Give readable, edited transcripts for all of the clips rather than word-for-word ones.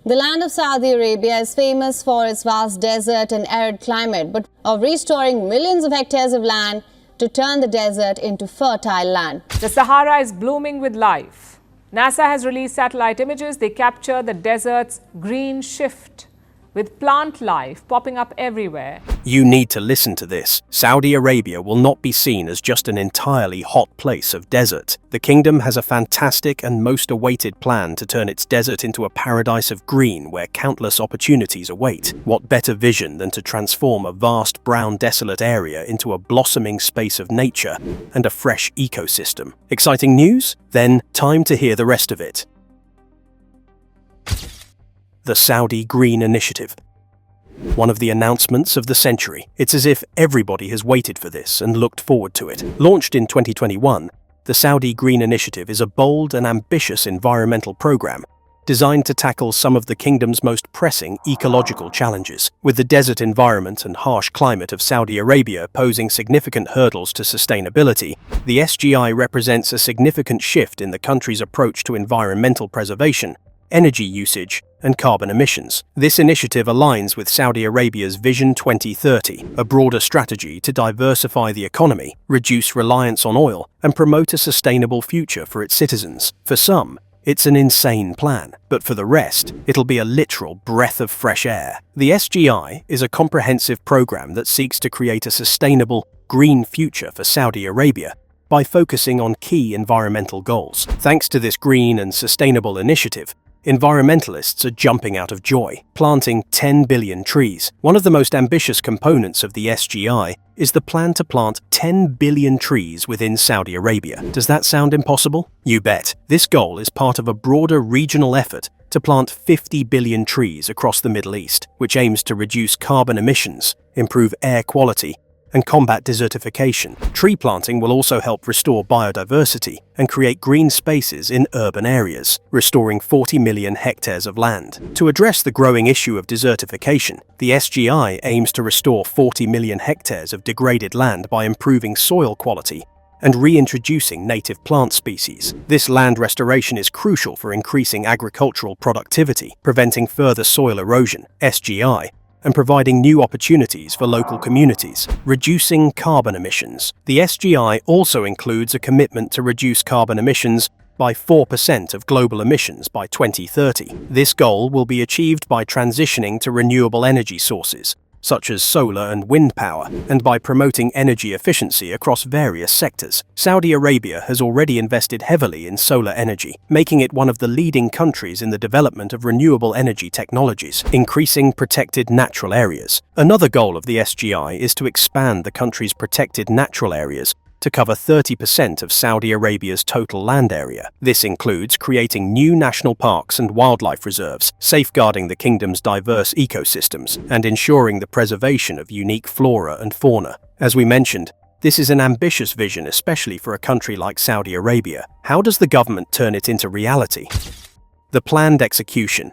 The land of Saudi Arabia is famous for its vast desert and arid climate, but of restoring millions of hectares of land to turn the desert into fertile land. The Sahara is blooming with life. NASA has released satellite images. They capture the desert's green shift, with plant life popping up everywhere. You need to listen to this. Saudi Arabia will not be seen as just an entirely hot place of desert. The kingdom has a fantastic and most awaited plan to turn its desert into a paradise of green where countless opportunities await. What better vision than to transform a vast brown desolate area into a blossoming space of nature and a fresh ecosystem? Exciting news? Then time to hear the rest of it. The Saudi Green Initiative. One of the announcements of the century. It's as if everybody has waited for this and looked forward to it. Launched in 2021, the Saudi Green Initiative is a bold and ambitious environmental program designed to tackle some of the kingdom's most pressing ecological challenges. With the desert environment and harsh climate of Saudi Arabia posing significant hurdles to sustainability, the SGI represents a significant shift in the country's approach to environmental preservation, energy usage, and carbon emissions. This initiative aligns with Saudi Arabia's Vision 2030, a broader strategy to diversify the economy, reduce reliance on oil, and promote a sustainable future for its citizens. For some, it's an insane plan, but for the rest, it'll be a literal breath of fresh air. The SGI is a comprehensive program that seeks to create a sustainable, green future for Saudi Arabia by focusing on key environmental goals. Thanks to this green and sustainable initiative, environmentalists are jumping out of joy, planting 10 billion trees. One of the most ambitious components of the SGI is the plan to plant 10 billion trees within Saudi Arabia. Does that sound impossible? You bet. This goal is part of a broader regional effort to plant 50 billion trees across the Middle East, which aims to reduce carbon emissions, improve air quality, and combat desertification. Tree planting will also help restore biodiversity and create green spaces in urban areas, restoring 40 million hectares of land. To address the growing issue of desertification, the SGI aims to restore 40 million hectares of degraded land by improving soil quality and reintroducing native plant species. This land restoration is crucial for increasing agricultural productivity, preventing further soil erosion, SGI, and providing new opportunities for local communities. Reducing carbon emissions. The SGI also includes a commitment to reduce carbon emissions by 4% of global emissions by 2030. This goal will be achieved by transitioning to renewable energy sources, such as solar and wind power, and by promoting energy efficiency across various sectors. Saudi Arabia has already invested heavily in solar energy, making it one of the leading countries in the development of renewable energy technologies. Increasing protected natural areas. Another goal of the SGI is to expand the country's protected natural areas to cover 30% of Saudi Arabia's total land area. This includes creating new national parks and wildlife reserves, safeguarding the kingdom's diverse ecosystems, and ensuring the preservation of unique flora and fauna. As we mentioned, this is an ambitious vision, especially for a country like Saudi Arabia. How does the government turn it into reality? The planned execution.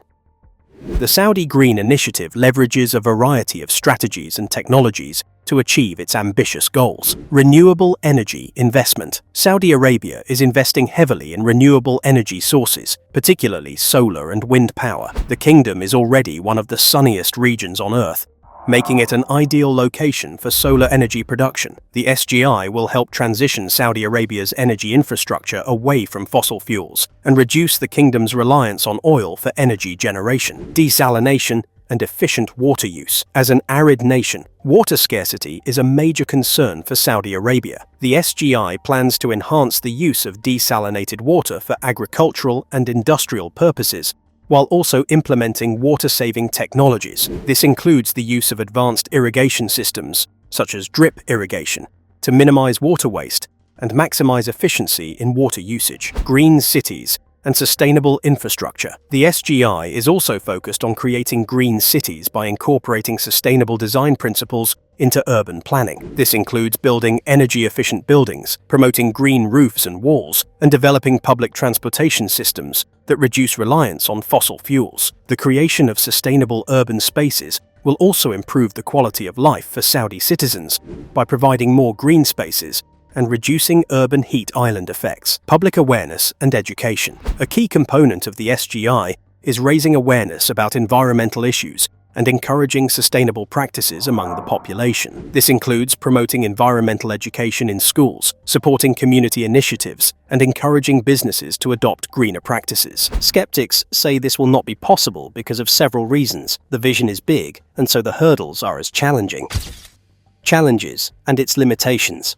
The Saudi Green Initiative leverages a variety of strategies and technologies to achieve its ambitious goals. Renewable energy investment. Saudi Arabia is investing heavily in renewable energy sources, particularly solar and wind power. The kingdom is already one of the sunniest regions on Earth, making it an ideal location for solar energy production. The SGI will help transition Saudi Arabia's energy infrastructure away from fossil fuels and reduce the kingdom's reliance on oil for energy generation. Desalination and efficient water use. As an arid nation, water scarcity is a major concern for Saudi Arabia. The SGI plans to enhance the use of desalinated water for agricultural and industrial purposes, while also implementing water-saving technologies. This includes the use of advanced irrigation systems, such as drip irrigation, to minimize water waste and maximize efficiency in water usage. Green cities and sustainable infrastructure. The SGI is also focused on creating green cities by incorporating sustainable design principles into urban planning. This includes building energy-efficient buildings, promoting green roofs and walls, and developing public transportation systems that reduce reliance on fossil fuels. The creation of sustainable urban spaces will also improve the quality of life for Saudi citizens by providing more green spaces and reducing urban heat island effects. Public awareness and education. A key component of the SGI is raising awareness about environmental issues and encouraging sustainable practices among the population. This includes promoting environmental education in schools, supporting community initiatives, and encouraging businesses to adopt greener practices. Skeptics say this will not be possible because of several reasons. The vision is big, and so the hurdles are as challenging. Challenges and its limitations.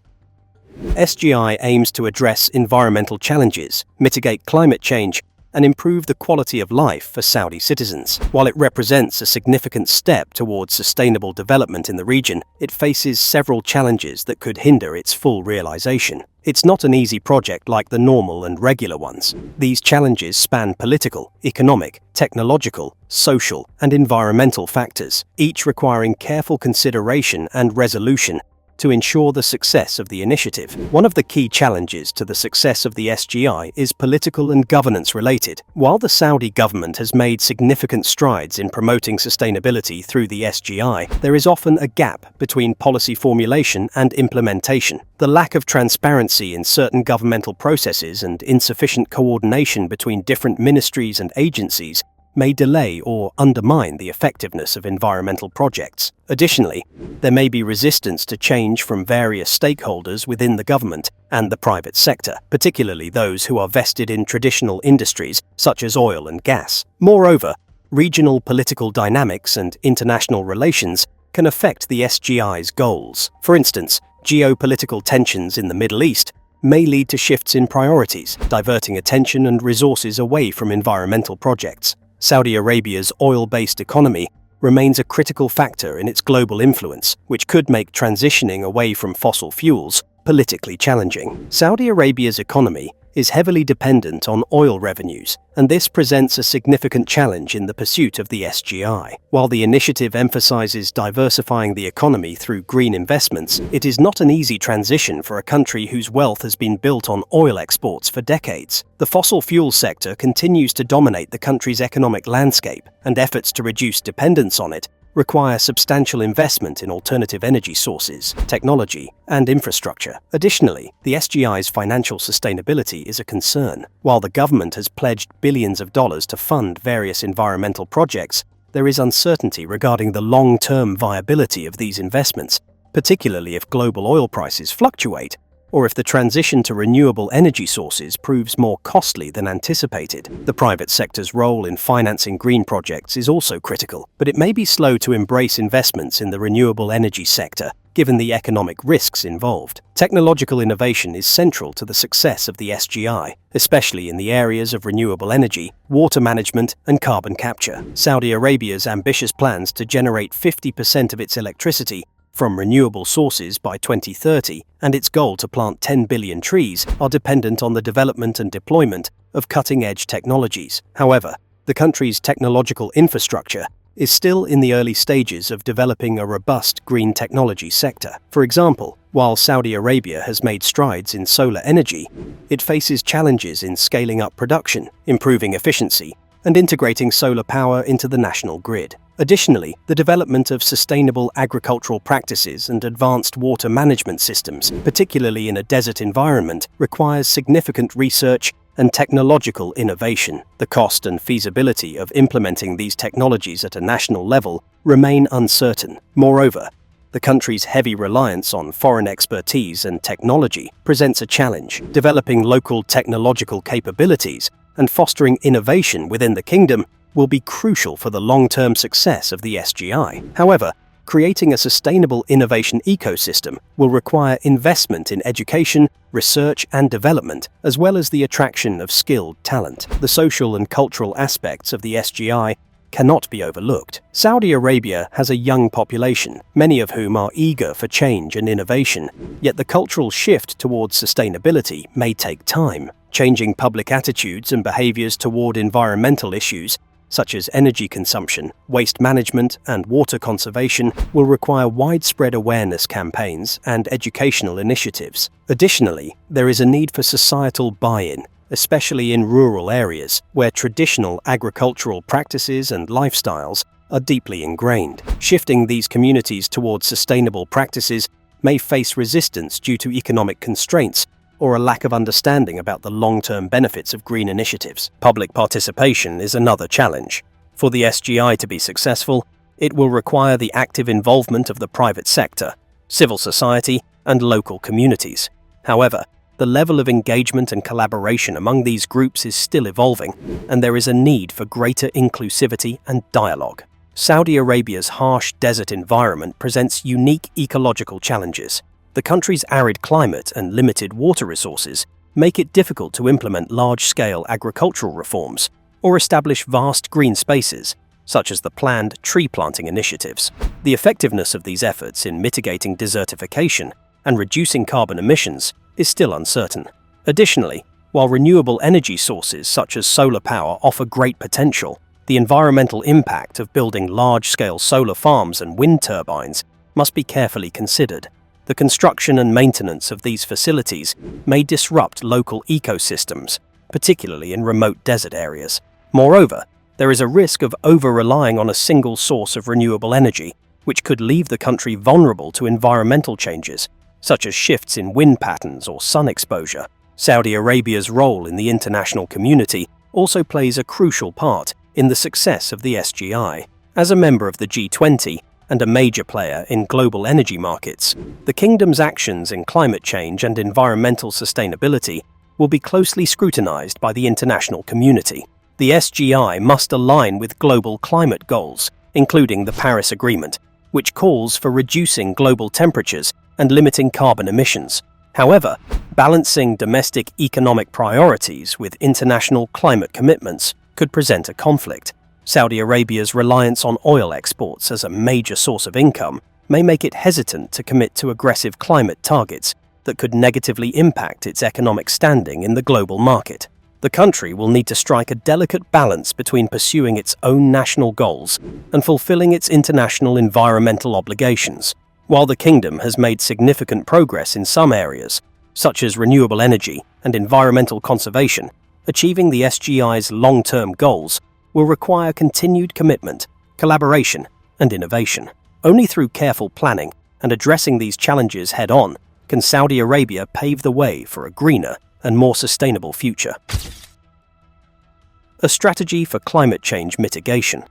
SGI aims to address environmental challenges, mitigate climate change, and improve the quality of life for Saudi citizens. While it represents a significant step towards sustainable development in the region, it faces several challenges that could hinder its full realization. It's not an easy project like the normal and regular ones. These challenges span political, economic, technological, social, and environmental factors, each requiring careful consideration and resolution to ensure the success of the initiative. One of the key challenges to the success of the SGI is political and governance related. While the Saudi government has made significant strides in promoting sustainability through the SGI, there is often a gap between policy formulation and implementation. The lack of transparency in certain governmental processes and insufficient coordination between different ministries and agencies may delay or undermine the effectiveness of environmental projects. Additionally, there may be resistance to change from various stakeholders within the government and the private sector, particularly those who are vested in traditional industries such as oil and gas. Moreover, regional political dynamics and international relations can affect the SGI's goals. For instance, geopolitical tensions in the Middle East may lead to shifts in priorities, diverting attention and resources away from environmental projects. Saudi Arabia's oil-based economy remains a critical factor in its global influence, which could make transitioning away from fossil fuels politically challenging. Saudi Arabia's economy is heavily dependent on oil revenues, and this presents a significant challenge in the pursuit of the SGI. While the initiative emphasizes diversifying the economy through green investments, it is not an easy transition for a country whose wealth has been built on oil exports for decades. The fossil fuel sector continues to dominate the country's economic landscape, and efforts to reduce dependence on it require substantial investment in alternative energy sources, technology, and infrastructure. Additionally, the SGI's financial sustainability is a concern. While the government has pledged billions of dollars to fund various environmental projects, there is uncertainty regarding the long-term viability of these investments, particularly if global oil prices fluctuate or if the transition to renewable energy sources proves more costly than anticipated. The private sector's role in financing green projects is also critical, but it may be slow to embrace investments in the renewable energy sector, given the economic risks involved. Technological innovation is central to the success of the SGI, especially in the areas of renewable energy, water management, and carbon capture. Saudi Arabia's ambitious plans to generate 50% of its electricity from renewable sources by 2030 and its goal to plant 10 billion trees are dependent on the development and deployment of cutting-edge technologies. However, the country's technological infrastructure is still in the early stages of developing a robust green technology sector. For example, while Saudi Arabia has made strides in solar energy, it faces challenges in scaling up production, improving efficiency, and integrating solar power into the national grid. Additionally, the development of sustainable agricultural practices and advanced water management systems, particularly in a desert environment, requires significant research and technological innovation. The cost and feasibility of implementing these technologies at a national level remain uncertain. Moreover, the country's heavy reliance on foreign expertise and technology presents a challenge. Developing local technological capabilities and fostering innovation within the kingdom will be crucial for the long-term success of the SGI. However, creating a sustainable innovation ecosystem will require investment in education, research, and development, as well as the attraction of skilled talent. The social and cultural aspects of the SGI cannot be overlooked. Saudi Arabia has a young population, many of whom are eager for change and innovation, yet the cultural shift towards sustainability may take time. Changing public attitudes and behaviors toward environmental issues, such as energy consumption, waste management, and water conservation, will require widespread awareness campaigns and educational initiatives. Additionally, there is a need for societal buy-in, especially in rural areas where traditional agricultural practices and lifestyles are deeply ingrained. Shifting these communities towards sustainable practices may face resistance due to economic constraints or a lack of understanding about the long-term benefits of green initiatives. Public participation is another challenge. For the SGI to be successful, it will require the active involvement of the private sector, civil society, and local communities. However, the level of engagement and collaboration among these groups is still evolving, and there is a need for greater inclusivity and dialogue. Saudi Arabia's harsh desert environment presents unique ecological challenges. The country's arid climate and limited water resources make it difficult to implement large-scale agricultural reforms or establish vast green spaces, such as the planned tree planting initiatives. The effectiveness of these efforts in mitigating desertification and reducing carbon emissions is still uncertain. Additionally, while renewable energy sources such as solar power offer great potential, the environmental impact of building large-scale solar farms and wind turbines must be carefully considered. The construction and maintenance of these facilities may disrupt local ecosystems, particularly in remote desert areas. Moreover, there is a risk of over-relying on a single source of renewable energy, which could leave the country vulnerable to environmental changes, such as shifts in wind patterns or sun exposure. Saudi Arabia's role in the international community also plays a crucial part in the success of the SGI. As a member of the G20 and a major player in global energy markets, the kingdom's actions in climate change and environmental sustainability will be closely scrutinized by the international community. The SGI must align with global climate goals, including the Paris Agreement, which calls for reducing global temperatures and limiting carbon emissions. However, balancing domestic economic priorities with international climate commitments could present a conflict. Saudi Arabia's reliance on oil exports as a major source of income may make it hesitant to commit to aggressive climate targets that could negatively impact its economic standing in the global market. The country will need to strike a delicate balance between pursuing its own national goals and fulfilling its international environmental obligations. While the kingdom has made significant progress in some areas, such as renewable energy and environmental conservation, achieving the SGI's long-term goals will require continued commitment, collaboration, and innovation. Only through careful planning and addressing these challenges head-on can Saudi Arabia pave the way for a greener and more sustainable future. A strategy for climate change mitigation.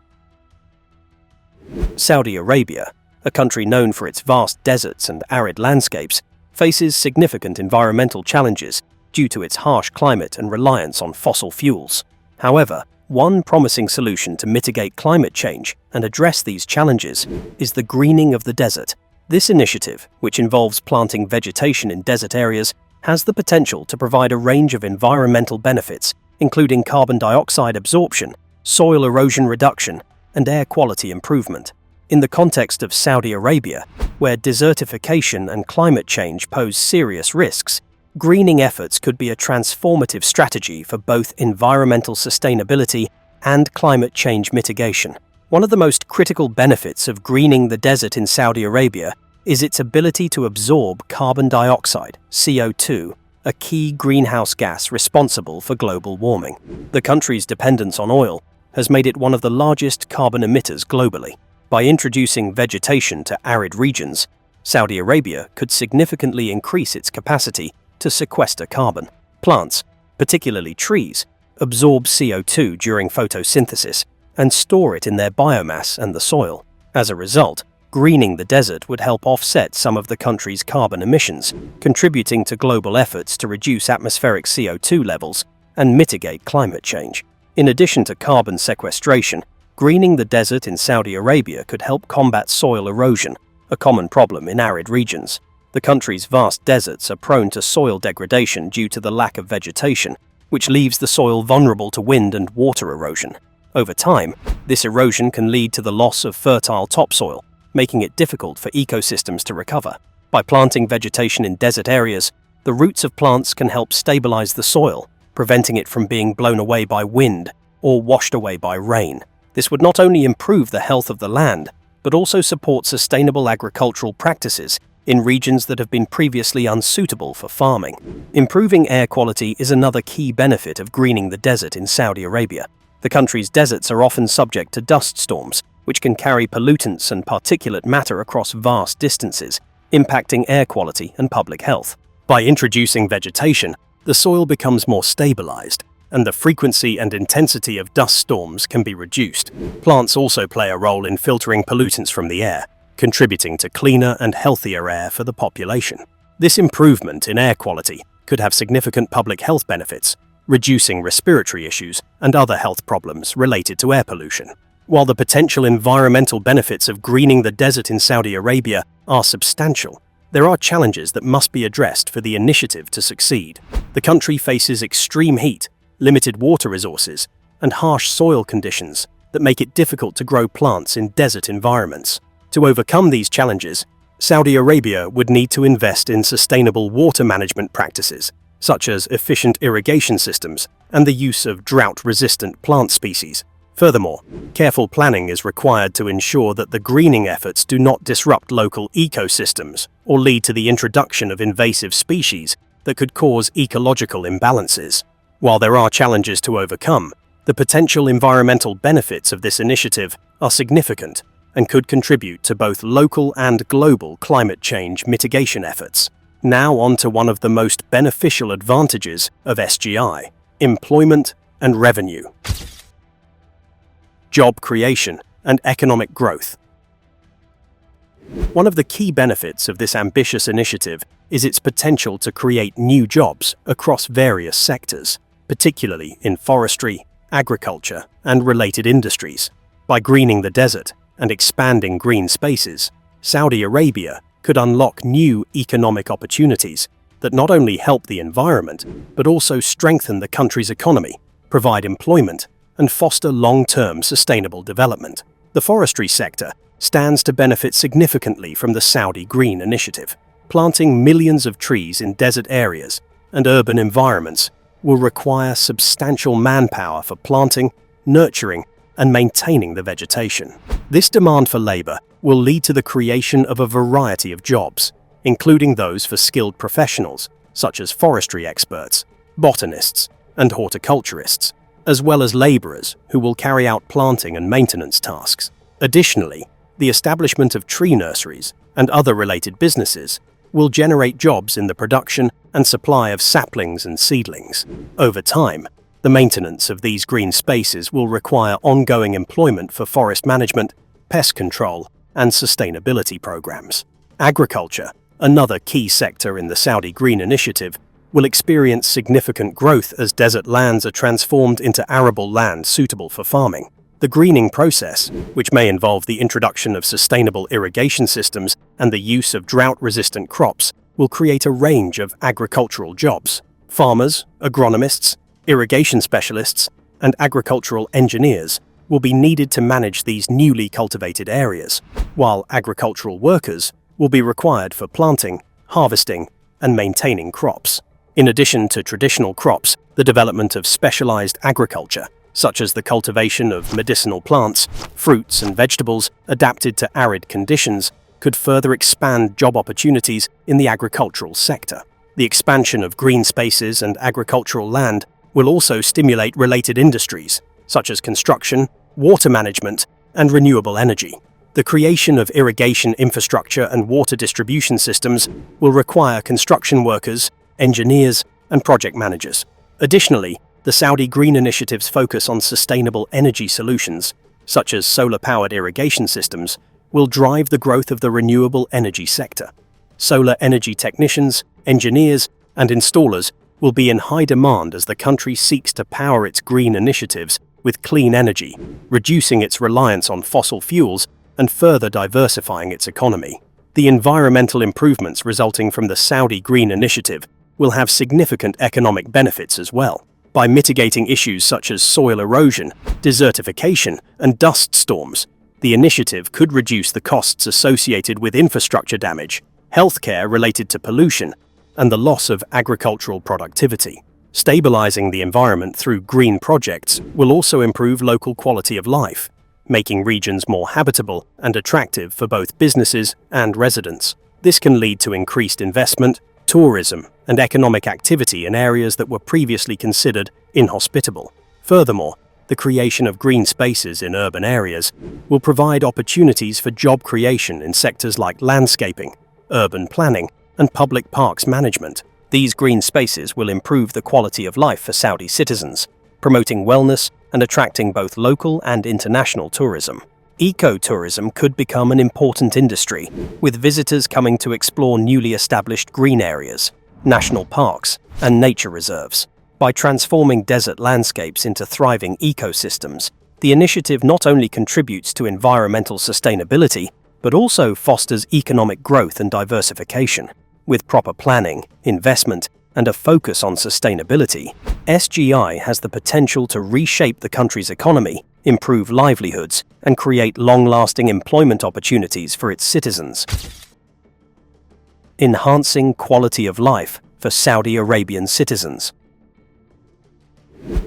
Saudi Arabia, a country known for its vast deserts and arid landscapes, faces significant environmental challenges due to its harsh climate and reliance on fossil fuels. However, one promising solution to mitigate climate change and address these challenges is the greening of the desert. This initiative, which involves planting vegetation in desert areas, has the potential to provide a range of environmental benefits, including carbon dioxide absorption, soil erosion reduction, and air quality improvement. In the context of Saudi Arabia, where desertification and climate change pose serious risks, greening efforts could be a transformative strategy for both environmental sustainability and climate change mitigation. One of the most critical benefits of greening the desert in Saudi Arabia is its ability to absorb carbon dioxide, CO2, a key greenhouse gas responsible for global warming. The country's dependence on oil has made it one of the largest carbon emitters globally. By introducing vegetation to arid regions, Saudi Arabia could significantly increase its capacity to sequester carbon. Plants, particularly trees, absorb CO2 during photosynthesis and store it in their biomass and the soil. As a result, greening the desert would help offset some of the country's carbon emissions, contributing to global efforts to reduce atmospheric CO2 levels and mitigate climate change. In addition to carbon sequestration, greening the desert in Saudi Arabia could help combat soil erosion, a common problem in arid regions. The country's vast deserts are prone to soil degradation due to the lack of vegetation, which leaves the soil vulnerable to wind and water erosion. Over time, this erosion can lead to the loss of fertile topsoil, making it difficult for ecosystems to recover. By planting vegetation in desert areas, the roots of plants can help stabilize the soil, preventing it from being blown away by wind or washed away by rain. This would not only improve the health of the land, but also support sustainable agricultural practices in regions that have been previously unsuitable for farming. Improving air quality is another key benefit of greening the desert in Saudi Arabia. The country's deserts are often subject to dust storms, which can carry pollutants and particulate matter across vast distances, impacting air quality and public health. By introducing vegetation, the soil becomes more stabilized, and the frequency and intensity of dust storms can be reduced. Plants also play a role in filtering pollutants from the air, contributing to cleaner and healthier air for the population. This improvement in air quality could have significant public health benefits, reducing respiratory issues and other health problems related to air pollution. While the potential environmental benefits of greening the desert in Saudi Arabia are substantial, there are challenges that must be addressed for the initiative to succeed. The country faces extreme heat, limited water resources, and harsh soil conditions that make it difficult to grow plants in desert environments. To overcome these challenges, Saudi Arabia would need to invest in sustainable water management practices, such as efficient irrigation systems and the use of drought-resistant plant species. Furthermore, careful planning is required to ensure that the greening efforts do not disrupt local ecosystems or lead to the introduction of invasive species that could cause ecological imbalances. While there are challenges to overcome, the potential environmental benefits of this initiative are significant and could contribute to both local and global climate change mitigation efforts. Now on to one of the most beneficial advantages of SGI: employment and revenue. Job creation and economic growth. One of the key benefits of this ambitious initiative is its potential to create new jobs across various sectors, particularly in forestry, agriculture, and related industries. By greening the desert and expanding green spaces, Saudi Arabia could unlock new economic opportunities that not only help the environment, but also strengthen the country's economy, provide employment, and foster long-term sustainable development. The forestry sector stands to benefit significantly from the Saudi Green Initiative. Planting millions of trees in desert areas and urban environments will require substantial manpower for planting, nurturing, and maintaining the vegetation. This demand for labor will lead to the creation of a variety of jobs, including those for skilled professionals such as forestry experts, botanists, and horticulturists, as well as laborers who will carry out planting and maintenance tasks. Additionally, the establishment of tree nurseries and other related businesses will generate jobs in the production and supply of saplings and seedlings. Over time, the maintenance of these green spaces will require ongoing employment for forest management, pest control, and sustainability programs. Agriculture, another key sector in the Saudi Green Initiative, will experience significant growth as desert lands are transformed into arable land suitable for farming. The greening process, which may involve the introduction of sustainable irrigation systems and the use of drought-resistant crops, will create a range of agricultural jobs. Farmers, agronomists, irrigation specialists, and agricultural engineers will be needed to manage these newly cultivated areas, while agricultural workers will be required for planting, harvesting, and maintaining crops. In addition to traditional crops, the development of specialized agriculture, such as the cultivation of medicinal plants, fruits, and vegetables adapted to arid conditions, could further expand job opportunities in the agricultural sector. The expansion of green spaces and agricultural land will also stimulate related industries, such as construction, water management, and renewable energy. The creation of irrigation infrastructure and water distribution systems will require construction workers, engineers, and project managers. Additionally, the Saudi Green Initiative's focus on sustainable energy solutions, such as solar-powered irrigation systems, will drive the growth of the renewable energy sector. Solar energy technicians, engineers, and installers will be in high demand as the country seeks to power its green initiatives with clean energy, reducing its reliance on fossil fuels and further diversifying its economy. The environmental improvements resulting from the Saudi Green Initiative will have significant economic benefits as well. By mitigating issues such as soil erosion, desertification, and dust storms, the initiative could reduce the costs associated with infrastructure damage, healthcare related to pollution, and the loss of agricultural productivity. Stabilizing the environment through green projects will also improve local quality of life, making regions more habitable and attractive for both businesses and residents. This can lead to increased investment, tourism, and economic activity in areas that were previously considered inhospitable. Furthermore, the creation of green spaces in urban areas will provide opportunities for job creation in sectors like landscaping, urban planning, and public parks management. These green spaces will improve the quality of life for Saudi citizens, promoting wellness and attracting both local and international tourism. Eco-tourism could become an important industry, with visitors coming to explore newly established green areas, national parks, and nature reserves. By transforming desert landscapes into thriving ecosystems, the initiative not only contributes to environmental sustainability, but also fosters economic growth and diversification. With proper planning, investment, and a focus on sustainability, SGI has the potential to reshape the country's economy, improve livelihoods, and create long-lasting employment opportunities for its citizens. Enhancing quality of life for Saudi Arabian citizens.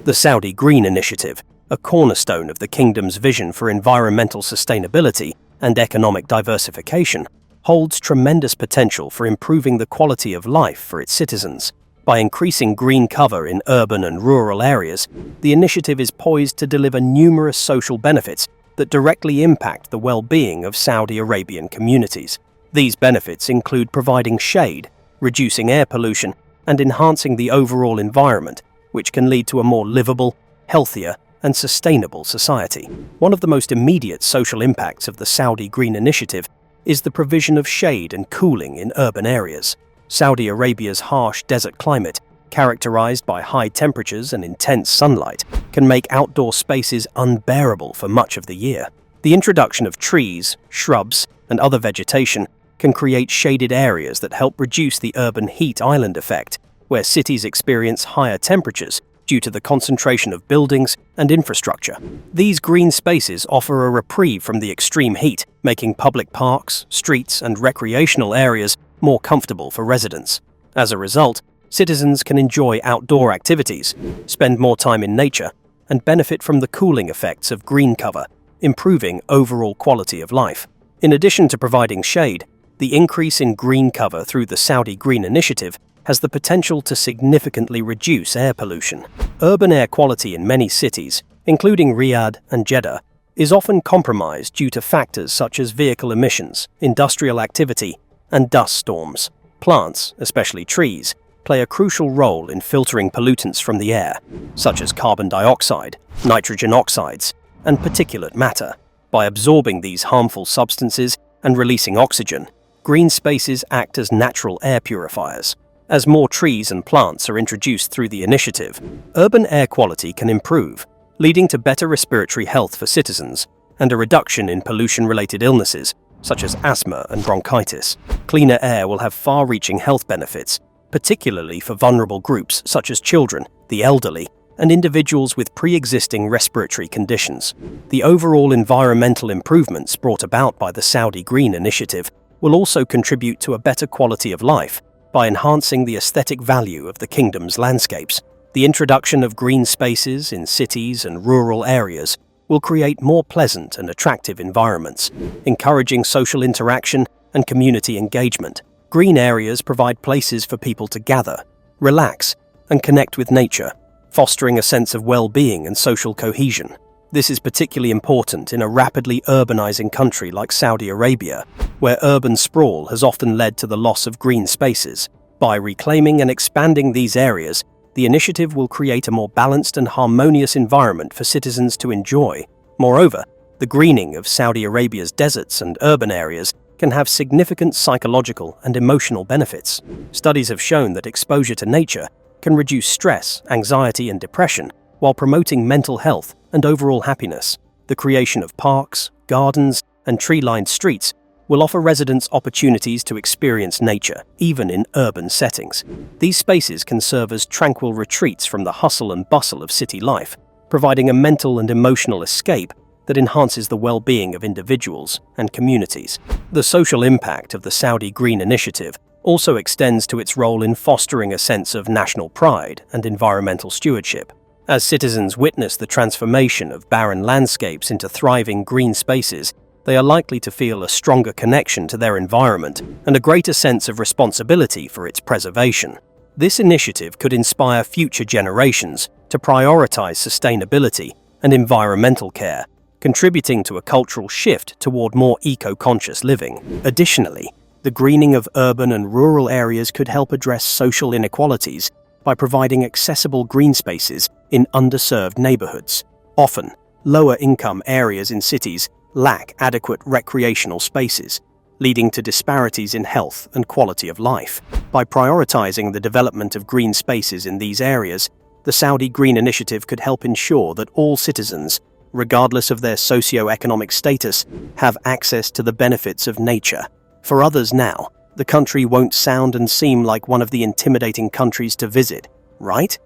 The Saudi Green Initiative, a cornerstone of the kingdom's vision for environmental sustainability and economic diversification, holds tremendous potential for improving the quality of life for its citizens. By increasing green cover in urban and rural areas, the initiative is poised to deliver numerous social benefits that directly impact the well-being of Saudi Arabian communities. These benefits include providing shade, reducing air pollution, and enhancing the overall environment, which can lead to a more livable, healthier, and sustainable society. One of the most immediate social impacts of the Saudi Green Initiative is the provision of shade and cooling in urban areas. Saudi Arabia's harsh desert climate, characterized by high temperatures and intense sunlight, can make outdoor spaces unbearable for much of the year. The introduction of trees, shrubs, and other vegetation can create shaded areas that help reduce the urban heat island effect, where cities experience higher temperatures due to the concentration of buildings and infrastructure. These green spaces offer a reprieve from the extreme heat, making public parks, streets, and recreational areas more comfortable for residents. As a result, citizens can enjoy outdoor activities, spend more time in nature, and benefit from the cooling effects of green cover, improving overall quality of life. In addition to providing shade, the increase in green cover through the Saudi Green Initiative has the potential to significantly reduce air pollution. Urban air quality in many cities, including Riyadh and Jeddah, is often compromised due to factors such as vehicle emissions, industrial activity, and dust storms. Plants, especially trees, play a crucial role in filtering pollutants from the air, such as carbon dioxide, nitrogen oxides, and particulate matter. By absorbing these harmful substances and releasing oxygen, green spaces act as natural air purifiers. As more trees and plants are introduced through the initiative, urban air quality can improve, leading to better respiratory health for citizens and a reduction in pollution-related illnesses such as asthma and bronchitis. Cleaner air will have far-reaching health benefits, particularly for vulnerable groups such as children, the elderly, and individuals with pre-existing respiratory conditions. The overall environmental improvements brought about by the Saudi Green Initiative will also contribute to a better quality of life by enhancing the aesthetic value of the kingdom's landscapes. The introduction of green spaces in cities and rural areas will create more pleasant and attractive environments, encouraging social interaction and community engagement. Green areas provide places for people to gather, relax, and connect with nature, fostering a sense of well-being and social cohesion. This is particularly important in a rapidly urbanizing country like Saudi Arabia, where urban sprawl has often led to the loss of green spaces. By reclaiming and expanding these areas, the initiative will create a more balanced and harmonious environment for citizens to enjoy. Moreover, the greening of Saudi Arabia's deserts and urban areas can have significant psychological and emotional benefits. Studies have shown that exposure to nature can reduce stress, anxiety, and depression, while promoting mental health and overall happiness. The creation of parks, gardens, and tree-lined streets will offer residents opportunities to experience nature, even in urban settings. These spaces can serve as tranquil retreats from the hustle and bustle of city life, providing a mental and emotional escape that enhances the well-being of individuals and communities. The social impact of the Saudi Green Initiative also extends to its role in fostering a sense of national pride and environmental stewardship. As citizens witness the transformation of barren landscapes into thriving green spaces, they are likely to feel a stronger connection to their environment and a greater sense of responsibility for its preservation. This initiative could inspire future generations to prioritize sustainability and environmental care, contributing to a cultural shift toward more eco-conscious living. Additionally, The greening of urban and rural areas could help address social inequalities by providing accessible green spaces in underserved neighborhoods. Often, lower-income areas in cities lack adequate recreational spaces, leading to disparities in health and quality of life. By prioritizing the development of green spaces in these areas, the Saudi Green Initiative could help ensure that all citizens, regardless of their socio-economic status, have access to the benefits of nature. For others now, the country won't sound and seem like one of the intimidating countries to visit, right?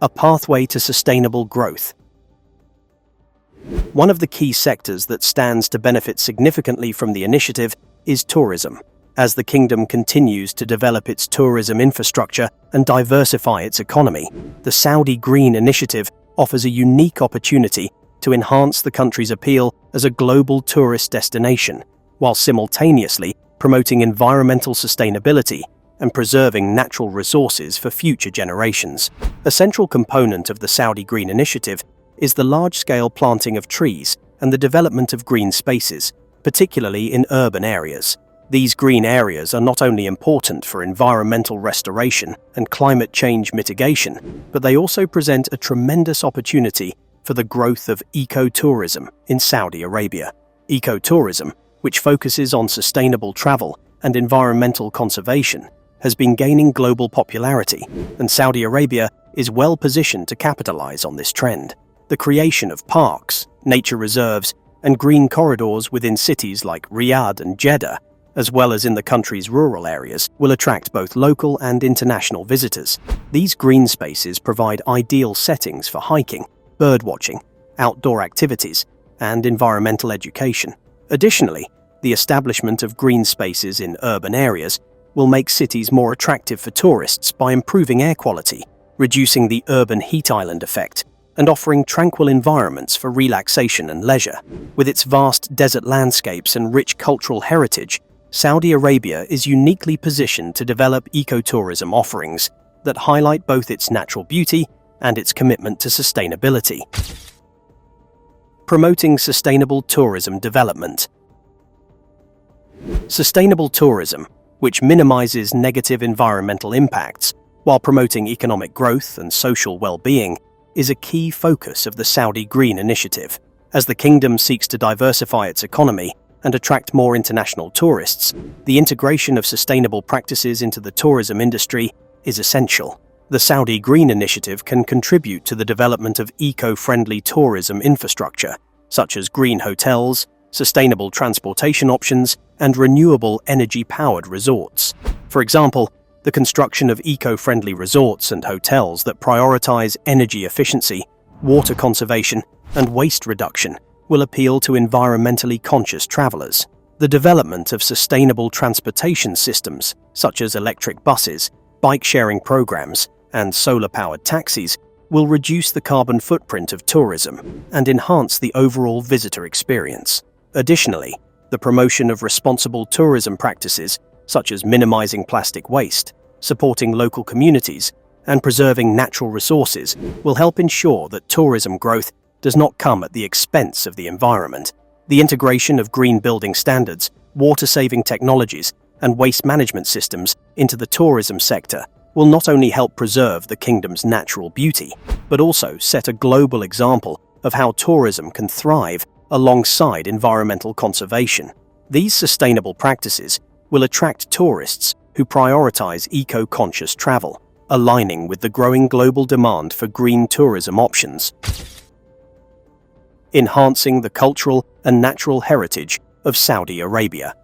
A pathway to sustainable growth. One of the key sectors that stands to benefit significantly from the initiative is tourism. As the kingdom continues to develop its tourism infrastructure and diversify its economy, the Saudi Green Initiative offers a unique opportunity to enhance the country's appeal as a global tourist destination, while simultaneously promoting environmental sustainability and preserving natural resources for future generations. A central component of the Saudi Green Initiative is the large-scale planting of trees and the development of green spaces, particularly in urban areas. These green areas are not only important for environmental restoration and climate change mitigation, but they also present a tremendous opportunity for the growth of ecotourism in Saudi Arabia. Ecotourism, which focuses on sustainable travel and environmental conservation, has been gaining global popularity, and Saudi Arabia is well positioned to capitalize on this trend. The creation of parks, nature reserves, and green corridors within cities like Riyadh and Jeddah, as well as in the country's rural areas, will attract both local and international visitors. These green spaces provide ideal settings for hiking, birdwatching, outdoor activities, and environmental education. Additionally, the establishment of green spaces in urban areas will make cities more attractive for tourists by improving air quality, reducing the urban heat island effect, and offering tranquil environments for relaxation and leisure. With its vast desert landscapes and rich cultural heritage, Saudi Arabia is uniquely positioned to develop ecotourism offerings that highlight both its natural beauty and its commitment to sustainability. Promoting sustainable tourism development. Sustainable tourism, which minimizes negative environmental impacts while promoting economic growth and social well-being, is a key focus of the Saudi Green Initiative. As the kingdom seeks to diversify its economy and attract more international tourists, the integration of sustainable practices into the tourism industry is essential. The Saudi Green Initiative can contribute to the development of eco-friendly tourism infrastructure, such as green hotels, sustainable transportation options, and renewable energy-powered resorts. For example, the construction of eco-friendly resorts and hotels that prioritize energy efficiency, water conservation, and waste reduction will appeal to environmentally conscious travelers. The development of sustainable transportation systems, such as electric buses, bike-sharing programs, and solar-powered taxis, will reduce the carbon footprint of tourism and enhance the overall visitor experience. Additionally, the promotion of responsible tourism practices, such as minimizing plastic waste, supporting local communities, and preserving natural resources, will help ensure that tourism growth does not come at the expense of the environment. The integration of green building standards, water-saving technologies, and waste management systems into the tourism sector will not only help preserve the kingdom's natural beauty, but also set a global example of how tourism can thrive alongside environmental conservation. These sustainable practices will attract tourists who prioritize eco-conscious travel, aligning with the growing global demand for green tourism options. Enhancing the cultural and natural heritage of Saudi Arabia.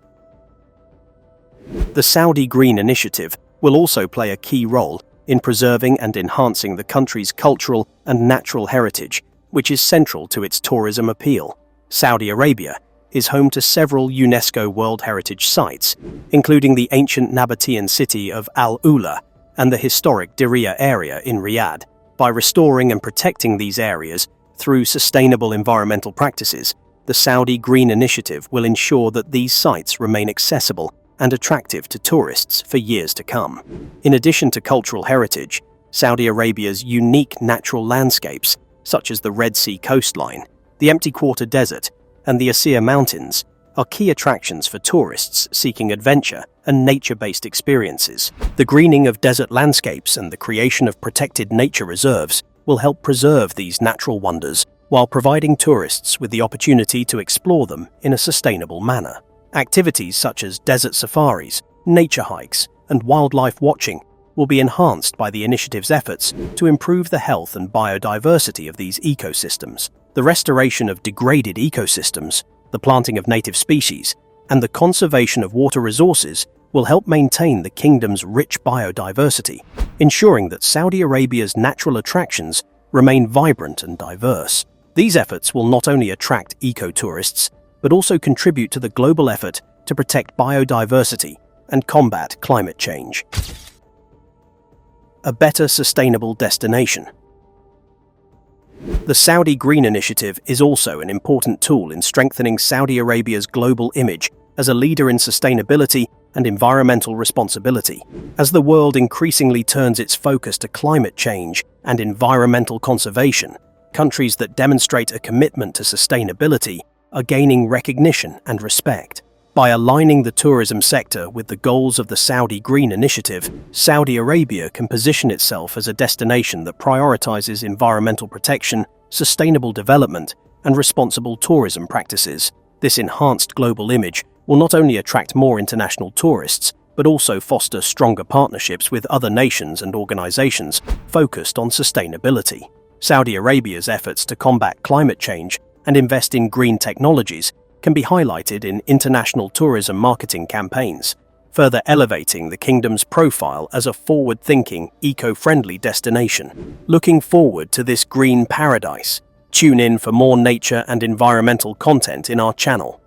The Saudi Green Initiative will also play a key role in preserving and enhancing the country's cultural and natural heritage, which is central to its tourism appeal. Saudi Arabia is home to several UNESCO World Heritage Sites, including the ancient Nabatean city of Al-Ula and the historic Diriyah area in Riyadh. By restoring and protecting these areas through sustainable environmental practices, the Saudi Green Initiative will ensure that these sites remain accessible and attractive to tourists for years to come. In addition to cultural heritage, Saudi Arabia's unique natural landscapes, such as the Red Sea coastline, the Empty Quarter Desert, and the Asir Mountains, are key attractions for tourists seeking adventure and nature-based experiences. The greening of desert landscapes and the creation of protected nature reserves will help preserve these natural wonders while providing tourists with the opportunity to explore them in a sustainable manner. Activities such as desert safaris, nature hikes, and wildlife watching will be enhanced by the initiative's efforts to improve the health and biodiversity of these ecosystems. The restoration of degraded ecosystems, the planting of native species, and the conservation of water resources will help maintain the kingdom's rich biodiversity, ensuring that Saudi Arabia's natural attractions remain vibrant and diverse. These efforts will not only attract eco-tourists, but also contribute to the global effort to protect biodiversity and combat climate change. A better sustainable destination. The Saudi Green Initiative is also an important tool in strengthening Saudi Arabia's global image as a leader in sustainability and environmental responsibility. As the world increasingly turns its focus to climate change and environmental conservation, countries that demonstrate a commitment to sustainability are gaining recognition and respect. By aligning the tourism sector with the goals of the Saudi Green Initiative, Saudi Arabia can position itself as a destination that prioritizes environmental protection, sustainable development, and responsible tourism practices. This enhanced global image will not only attract more international tourists, but also foster stronger partnerships with other nations and organizations focused on sustainability. Saudi Arabia's efforts to combat climate change and invest in green technologies can be highlighted in international tourism marketing campaigns, further elevating the kingdom's profile as a forward-thinking, eco-friendly destination. Looking forward to this green paradise, tune in for more nature and environmental content in our channel.